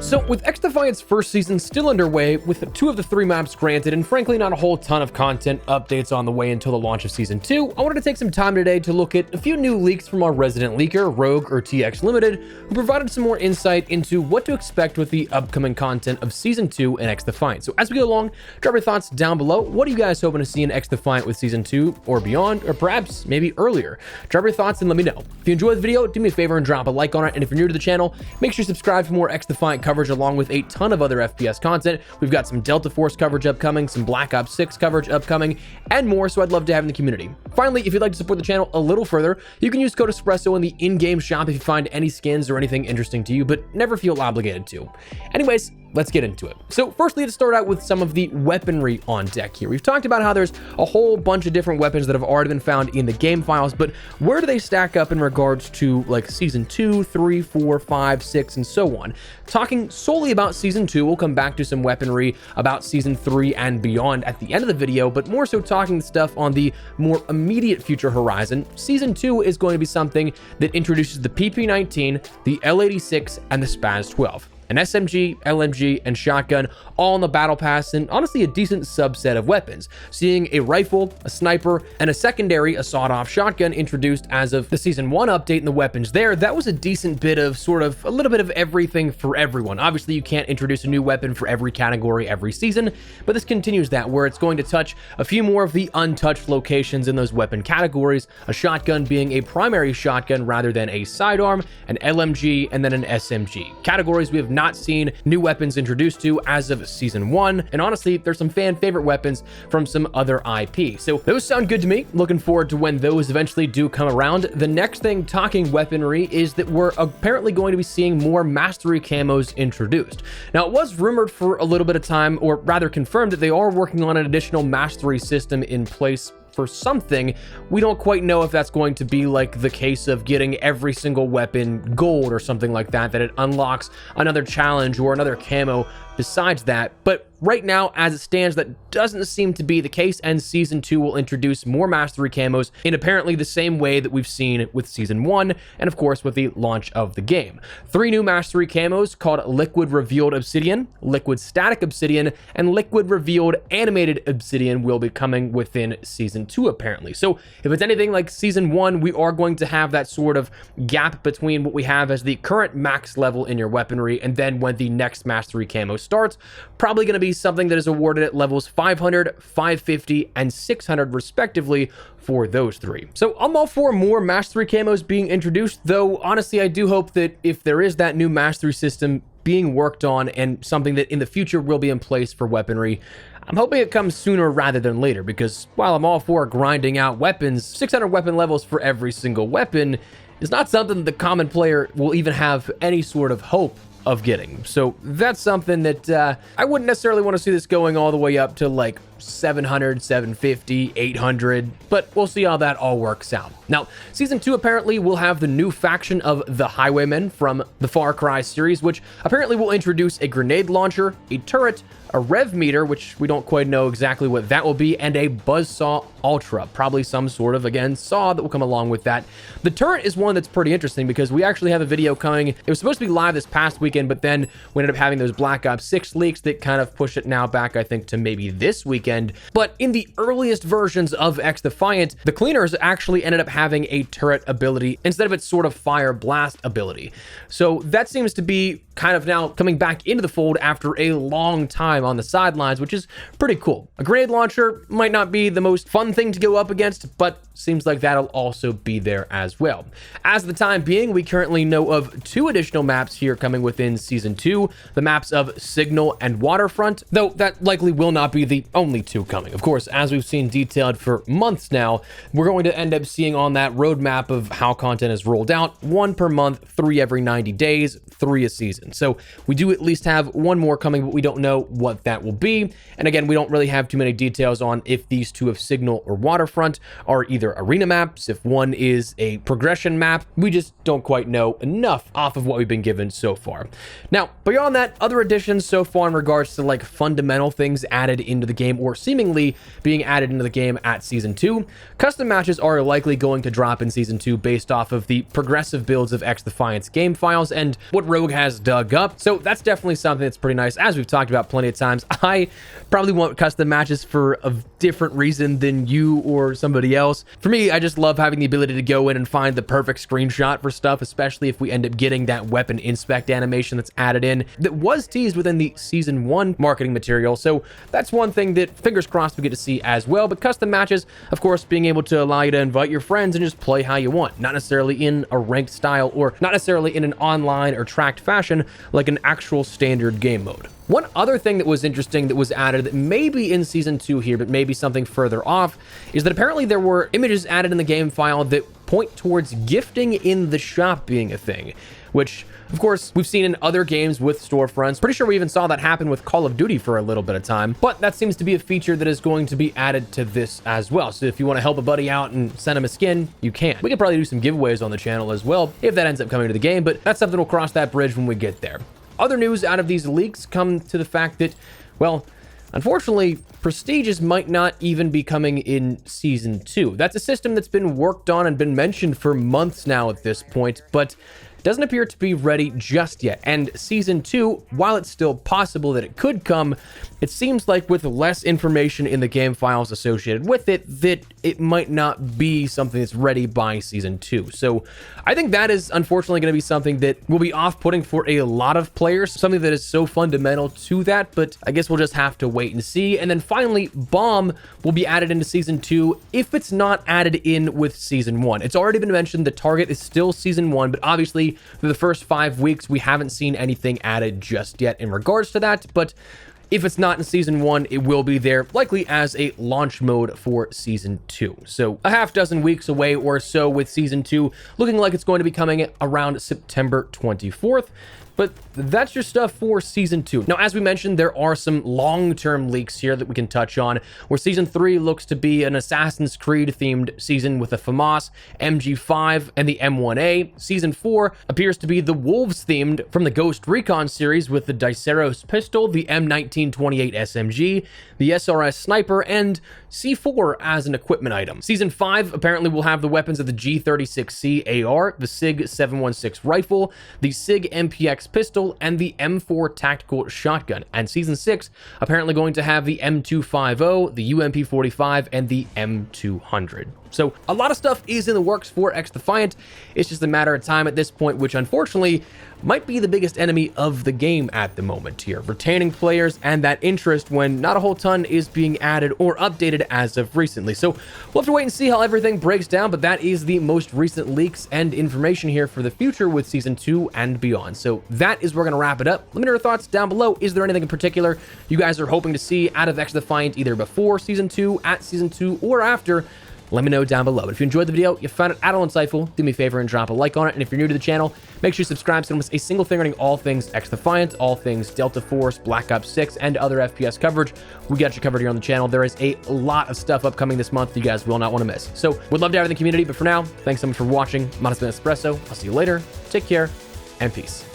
So with XDefiant's first season still underway, with 2 of the 3 maps granted, and frankly not a whole ton of content updates on the way until the launch of season 2, I wanted to take some time today to look at a few new leaks from our resident leaker, Rogue or TX Limited, who provided some more insight into what to expect with the upcoming content of season 2 in XDefiant. So as we go along, drop your thoughts down below. What are you guys hoping to see in XDefiant with season 2 or beyond, or perhaps maybe earlier? Drop your thoughts and let me know. If you enjoyed the video, do me a favor and drop a like on it, and if you're new to the channel, make sure you subscribe for more XDefiant coverage along with a ton of other FPS content. We've got some Delta Force coverage upcoming, some Black Ops 6 coverage upcoming, and more, so I'd love to have in the community. Finally, if you'd like to support the channel a little further, you can use code Espresso in the in-game shop if you find any skins or anything interesting to you, but never feel obligated to. Anyways, let's get into it. So firstly, to start out with some of the weaponry on deck here. We've talked about how there's a whole bunch of different weapons that have already been found in the game files, but where do they stack up in regards to like season 2, 3, 4, 5, 6, and so on? Talking solely about season 2, we'll come back to some weaponry about season 3 and beyond at the end of the video, but more so talking stuff on the more immediate future horizon. Season 2 is going to be something that introduces the PP-19, the L86, and the Spaz-12. An SMG, LMG, and shotgun all in the battle pass, and honestly a decent subset of weapons, seeing a rifle, a sniper, and a secondary, a sawed-off shotgun introduced as of the season 1 update in the weapons there. That was a decent bit of sort of a little bit of everything for everyone. Obviously you can't introduce a new weapon for every category every season, but this continues that, where it's going to touch a few more of the untouched locations in those weapon categories, a shotgun being a primary shotgun rather than a sidearm, an LMG, and then an SMG. Categories we have not seen new weapons introduced to as of season 1, and honestly there's some fan favorite weapons from some other IP, so those sound good to me. Looking forward to when those eventually do come around. The next thing, talking weaponry, is that we're apparently going to be seeing more mastery camos introduced. Now it was rumored for a little bit of time, or rather confirmed, that they are working on an additional mastery system in place for something. We don't quite know if that's going to be like the case of getting every single weapon gold or something like that, that it unlocks another challenge or another camo besides that. But right now, as it stands, that doesn't seem to be the case, and season 2 will introduce more mastery camos in apparently the same way that we've seen with season 1, and of course with the launch of the game. 3 new mastery camos called Liquid Revealed Obsidian, Liquid Static Obsidian, and Liquid Revealed Animated Obsidian will be coming within season 2 apparently. So if it's anything like season 1, we are going to have that sort of gap between what we have as the current max level in your weaponry and then when the next mastery camo starts. Probably going to be something that is awarded at levels 500, 550, and 600 respectively for those 3. So I'm all for more mastery camos being introduced, though honestly I do hope that if there is that new mastery system being worked on and something that in the future will be in place for weaponry, I'm hoping it comes sooner rather than later, because while I'm all for grinding out weapons, 600 weapon levels for every single weapon is not something that the common player will even have any sort of hope of getting. So that's something that I wouldn't necessarily want to see this going all the way up to like 700, 750, 800, but we'll see how that all works out. Now, season 2 apparently will have the new faction of the Highwaymen from the Far Cry series, which apparently will introduce a grenade launcher, a turret, a rev meter, which we don't quite know exactly what that will be, and a buzzsaw ultra, probably some sort of, again, saw that will come along with that. The turret is one that's pretty interesting because we actually have a video coming. It was supposed to be live this past weekend, but then we ended up having those Black Ops 6 leaks that kind of push it now back, I think, to maybe this weekend. But in the earliest versions of XDefiant, the cleaners actually ended up having a turret ability instead of its sort of fire blast ability. So that seems to be kind of now coming back into the fold after a long time on the sidelines, which is pretty cool. A grenade launcher might not be the most fun thing to go up against, but seems like that'll also be there as well. As of the time being, we currently know of 2 additional maps here coming within season 2, the maps of Signal and Waterfront, though that likely will not be the only 2 coming. Of course, as we've seen detailed for months now, we're going to end up seeing on that roadmap of how content is rolled out, 1 per month, 3 every 90 days, 3 a season. So we do at least have 1 more coming, but we don't know what that will be. And again, we don't really have too many details on if these 2 of Signal or Waterfront are either they're arena maps, if one is a progression map. We just don't quite know enough off of what we've been given so far. Now, beyond that, other additions so far in regards to like fundamental things added into the game or seemingly being added into the game at Season 2. Custom matches are likely going to drop in Season 2 based off of the progressive builds of XDefiant's game files and what Rogue has dug up. So that's definitely something that's pretty nice. As we've talked about plenty of times, I probably want custom matches for a different reason than you or somebody else. For me, I just love having the ability to go in and find the perfect screenshot for stuff, especially if we end up getting that weapon inspect animation that's added in that was teased within the Season 1 marketing material. So that's one thing that, fingers crossed, we get to see as well. But custom matches, of course, being able to allow you to invite your friends and just play how you want, not necessarily in a ranked style or not necessarily in an online or tracked fashion like an actual standard game mode. One other thing that was interesting that was added that may be in Season 2 here, but maybe something further off, is that apparently there were images added in the game file that point towards gifting in the shop being a thing, which, of course, we've seen in other games with storefronts. Pretty sure we even saw that happen with Call of Duty for a little bit of time, but that seems to be a feature that is going to be added to this as well. So if you want to help a buddy out and send him a skin, you can. We could probably do some giveaways on the channel as well if that ends up coming to the game, but that's something we'll cross that bridge when we get there. Other news out of these leaks come to the fact that, well, unfortunately, Prestiges might not even be coming in Season 2. That's a system that's been worked on and been mentioned for months now at this point, but doesn't appear to be ready just yet. And Season 2, while it's still possible that it could come, it seems like with less information in the game files associated with it, that it might not be something that's ready by Season 2. So I think that is unfortunately going to be something that will be off-putting for a lot of players, something that is so fundamental to that, but I guess we'll just have to wait and see. And then finally, Bomb will be added into Season 2 if it's not added in with Season 1. It's already been mentioned the target is still Season 1, but obviously for the first 5 weeks, we haven't seen anything added just yet in regards to that, but if it's not in Season 1, it will be there, likely as a launch mode for Season 2. So a half dozen weeks away or so with Season 2, looking like it's going to be coming around September 24th. But that's your stuff for Season 2. Now, as we mentioned, there are some long-term leaks here that we can touch on, where Season 3 looks to be an Assassin's Creed-themed season with the FAMAS, MG5, and the M1A. Season 4 appears to be the Wolves-themed from the Ghost Recon series with the Diceros pistol, the M1928 SMG, the SRS Sniper, and C4 as an equipment item. Season 5 apparently will have the weapons of the G36C AR, the SIG 716 rifle, the SIG MPX pistol, and the M4 tactical shotgun. And Season 6 apparently going to have the M250, the UMP45, and the M200. So a lot of stuff is in the works for XDefiant. It's just a matter of time at this point, which unfortunately might be the biggest enemy of the game at the moment here, retaining players and that interest when not a whole ton is being added or updated as of recently. So we'll have to wait and see how everything breaks down, but that is the most recent leaks and information here for the future with Season 2 and beyond. So that is where we're going to wrap it up. Let me know your thoughts down below. Is there anything in particular you guys are hoping to see out of XDefiant either before Season 2, at Season 2, or after? Let me know down below. But if you enjoyed the video, you found it at all insightful, do me a favor and drop a like on it. And if you're new to the channel, make sure you subscribe so you don't miss a single thing regarding all things XDefiant, all things Delta Force, Black Ops 6, and other FPS coverage. We got you covered here on the channel. There is a lot of stuff upcoming this month you guys will not want to miss. So would love to have you in the community, but for now, thanks so much for watching. I'm Espresso. I'll see you later. Take care and peace.